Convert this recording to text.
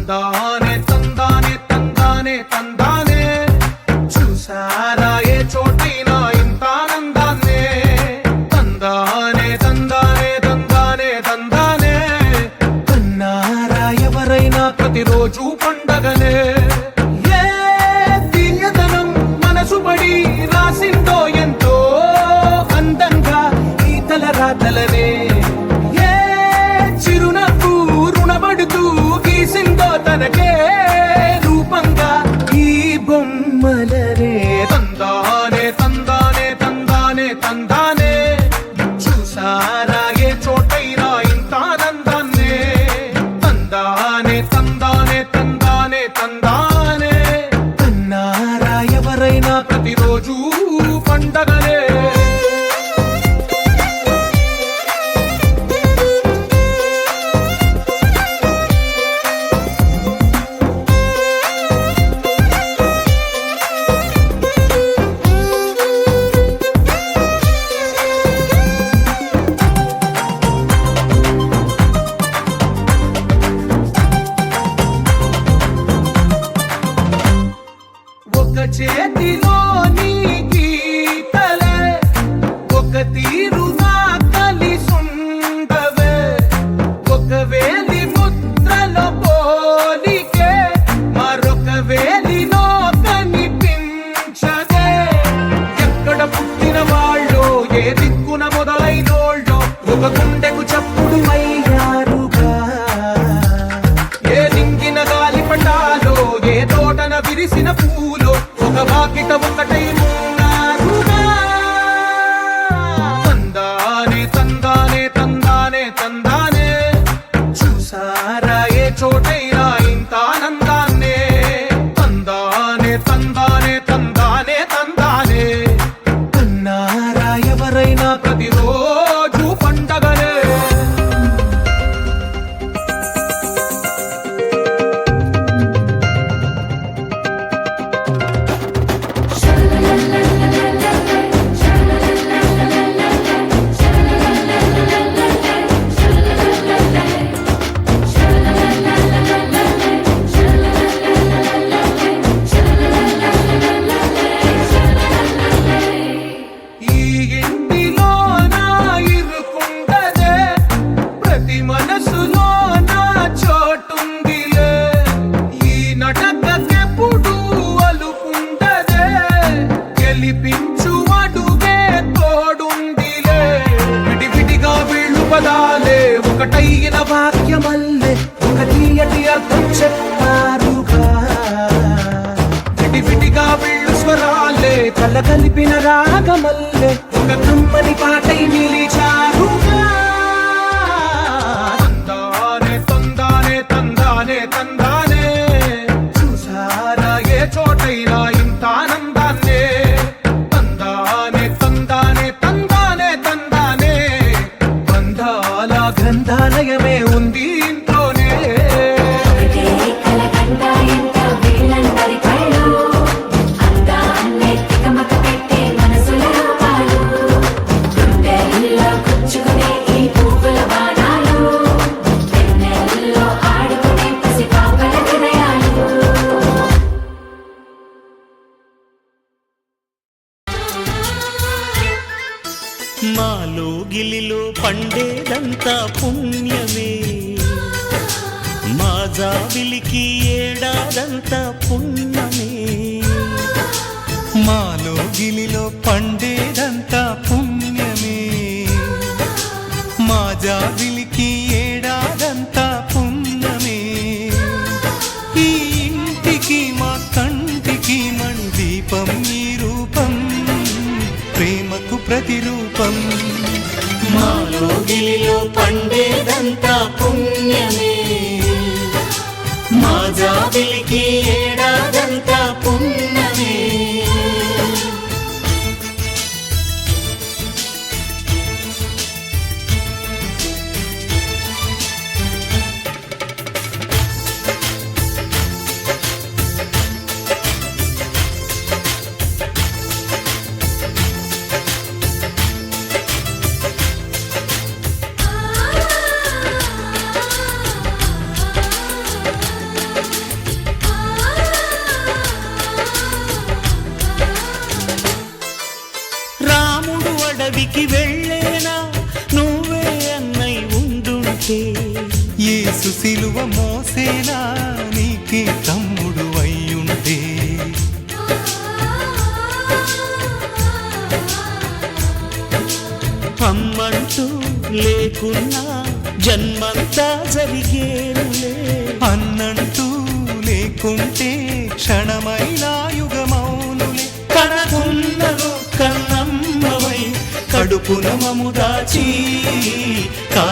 తందానే తందానే తందానే తందానే చూసారా ఏ చోటైనా ఇంత ఆనందాన్నే తందానే తందానే తందానే తందానే కన్నారా ఎవరైనా ప్రతిరోజు పండగనే ఏ తీయదనం మనసు పడి రాసిందో ఎంతో అందంగా ఈ తలరాతలనే ఏ చిరునవ్వు రుణపడుతూ గీసిందో తనకే రూపంగా ఈ బొమ్మలనే తందానే తందానే తందానే తందానే చూసారా ఏ చోటైనా ఇంత ఆనందాన్నే తందానే తందానే తందానే తందానే కన్నారా ఎవరైనా ప్రతిరోజు పండగనే ఒక చేతిలో నీ గీతలే ఒక తీరుగా కలిసుండవే ఒక వేలి ముద్రలో పోలికే మరొక వేలిలో కనిపించదే ఎక్కడ పుట్టిన వాళ్ళో ఏ దిక్కున మొదలైనోళ్ళో ఒక గుండెకు చప్పుడు అయ్యారుగా ఏ లింగిన గాలి పటాలో ఏ తోటన విరిసిన పూలో ఒక వాకిట ఒకటై ఉన్నారుగా తందానే తందానే తందానే తందానే చూసారా ఏ చోటైనా ఇంత ఆనందాన్నే తందానే తందానే తందానే తందానే కన్నారా ఎవరైనా ప్రతిరోజు పండగనే ఈ ఇంటిలో నా ఇరుకుండదే ప్రతి మనసులో నా చోటుందిలే ఈ నటకెప్పుడు అలుకుండదే గెలిపించు అడుగే తోడుందిలే విడివిడిగా వీళ్ళు పదాలే ఒకటైన వాక్యమల్లే ఒక తీయటి అర్థం చెప్పారుగా విడివిడిగా వీళ్ళు స్వరాలే కల కలిపిన రాగమల్లే ఒక కమ్మని పాటై నిలిచారుగా తందానే తందానే తందానే తందానే చూసారా ఏ చోటైనా ఇంత ఆనందాన్నే తందానే తందానే తందానే తందానే బంధాల గ్రంథాలయమే ఉంది ఇంట్లోనే మాలో గిలిలో పండేదంతా పుణ్యమే మా జాబిలికి ఏడాదంతా పుణ్యమే మాలో గిలిలో పండేదంతా పుణ్యమే మా జాబిలికి ఏడాదంతా పుణ్యమే ఈ ఇంటికి మా కంటికి మణి దీపం ఈ రూపం ప్రేమకు ప్రతిరూపం మాలో గిలిలో పండేదంతా పుణ్యమే మా జాబిలికి ఏడాదంతా పుణ్యమే బలికి వెళ్ళేనా నువ్వే అన్నై ఉండుంటే. యేసు సిలువ మోసేనా నీకే తమ్ముడు అయ్యుంటే. అమ్మంటూ లేకున్నా జన్మంతా జరిగేనులే. అన్నంటూ లేకుంటే క్షణమైనా యుగమౌనులే. కనకున్నలో కన్నమ్మవై కడుపున మము దాచి